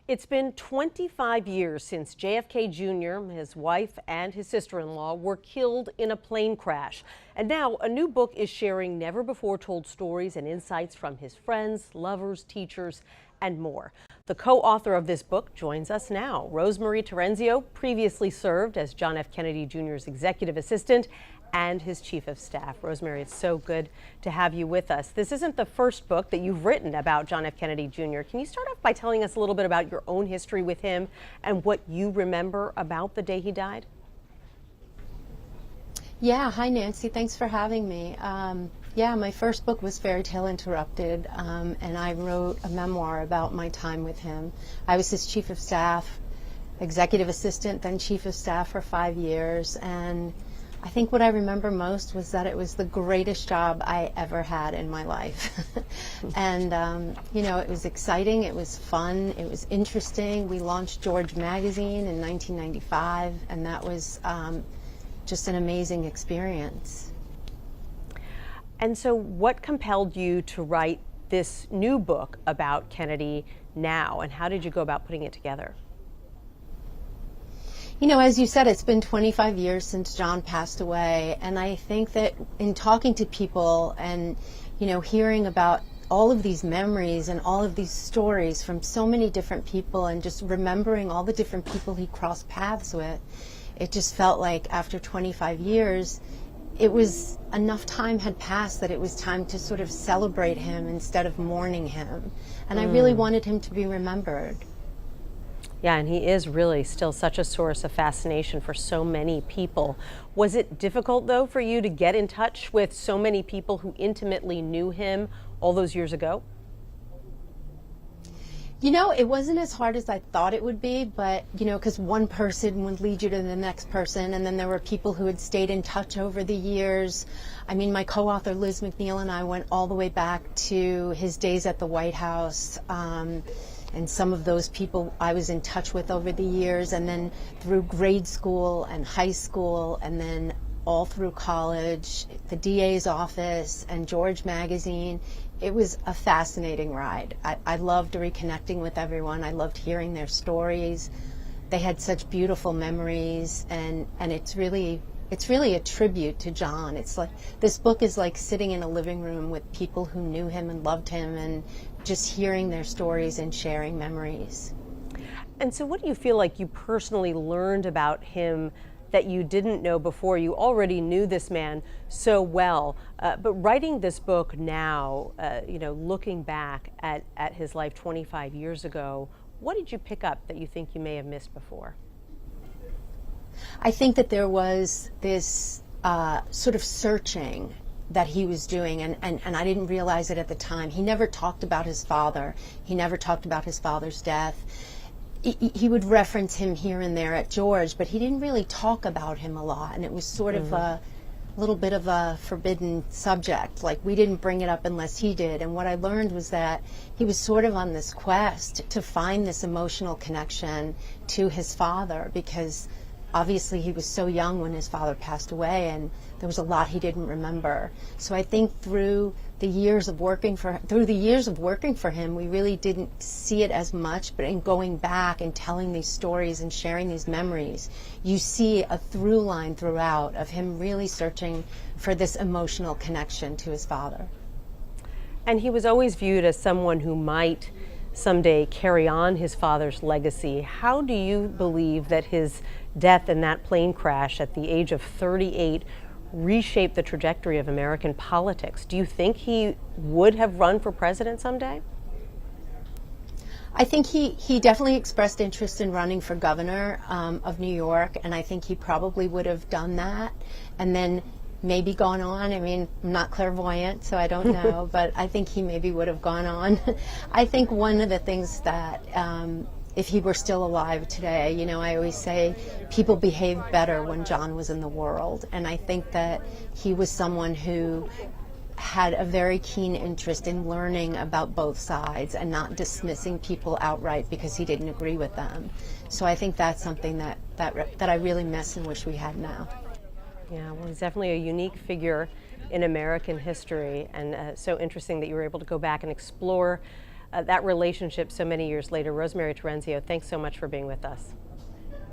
It's been 25 years since JFK Jr., his wife, and his sister-in-law were killed in a plane crash. And now a new book is sharing never-before-told stories and insights from his friends, lovers, teachers, and more. The co-author of this book joins us now. Rosemarie Terenzio previously served as John F. Kennedy Jr.'s executive assistant and his chief of staff. Rosemarie, it's so good to have you with us. This isn't the first book that you've written about John F. Kennedy Jr. Can you start off by telling us a little bit about your own history with him and what you remember about the day he died? Yeah, hi Nancy, thanks for having me. Yeah, my first book was Fairy Tale Interrupted, and I wrote a memoir about my time with him. I was his chief of staff, executive assistant, then chief of staff for 5 years, and I think what I remember most was that it was the greatest job I ever had in my life. And, you know, it was exciting, it was fun, it was interesting. We launched George magazine in 1995, and that was just an amazing experience. And so what compelled you to write this new book about Kennedy now, and how did you go about putting it together? You know, as you said, it's been 25 years since John passed away, and I think that in talking to people and, you know, hearing about all of these memories and all of these stories from so many different people and just remembering all the different people he crossed paths with, it just felt like after 25 years, it was enough time had passed that it was time to sort of celebrate him instead of mourning him. And I really wanted him to be remembered. Yeah, and he is really still such a source of fascination for so many people. Was it difficult, though, for you to get in touch with so many people who intimately knew him all those years ago? You know, it wasn't as hard as I thought it would be, but, you know, because one person would lead you to the next person, and then there were people who had stayed in touch over the years. I mean, my co-author Liz McNeil and I went all the way back to his days at the White House, and some of those people I was in touch with over the years, and then through grade school and high school, and then all through college, the DA's office, and George magazine. It was a fascinating ride. I loved reconnecting with everyone. I loved hearing their stories. They had such beautiful memories, and it's really a tribute to John. It's like this book is like sitting in a living room with people who knew him and loved him, and just hearing their stories and sharing memories. And so what do you feel like you personally learned about him that you didn't know before? You already knew this man so well, but writing this book now, you know, looking back at his life 25 years ago, what did you pick up that you think you may have missed before? I think that there was this sort of searching that he was doing, and I didn't realize it at the time. He never talked about his father. He never talked about his father's death. He would reference him here and there at George, but he didn't really talk about him a lot, and it was sort of a little bit of a forbidden subject. Like, we didn't bring it up unless he did. And what I learned was that he was sort of on this quest to find this emotional connection to his father, because obviously he was so young when his father passed away, and there was a lot he didn't remember. So I think through the years of working for him, we really didn't see it as much, but in going back and telling these stories and sharing these memories, you see a through line throughout of him really searching for this emotional connection to his father. And he was always viewed as someone who might someday carry on his father's legacy. How do you believe that his death in that plane crash at the age of 38 reshaped the trajectory of American politics? Do you think he would have run for president someday? I think he definitely expressed interest in running for governor of New York, and I think he probably would have done that and then maybe gone on. I mean, I'm not clairvoyant, so I don't know, but I think he maybe would have gone on. I think one of the things that if he were still alive today, you know, I always say people behaved better when John was in the world. And I think that he was someone who had a very keen interest in learning about both sides and not dismissing people outright because he didn't agree with them. So I think that's something that I really miss and wish we had now. Yeah, well, he's definitely a unique figure in American history, and so interesting that you were able to go back and explore that relationship so many years later. Rosemarie Terenzio, thanks so much for being with us.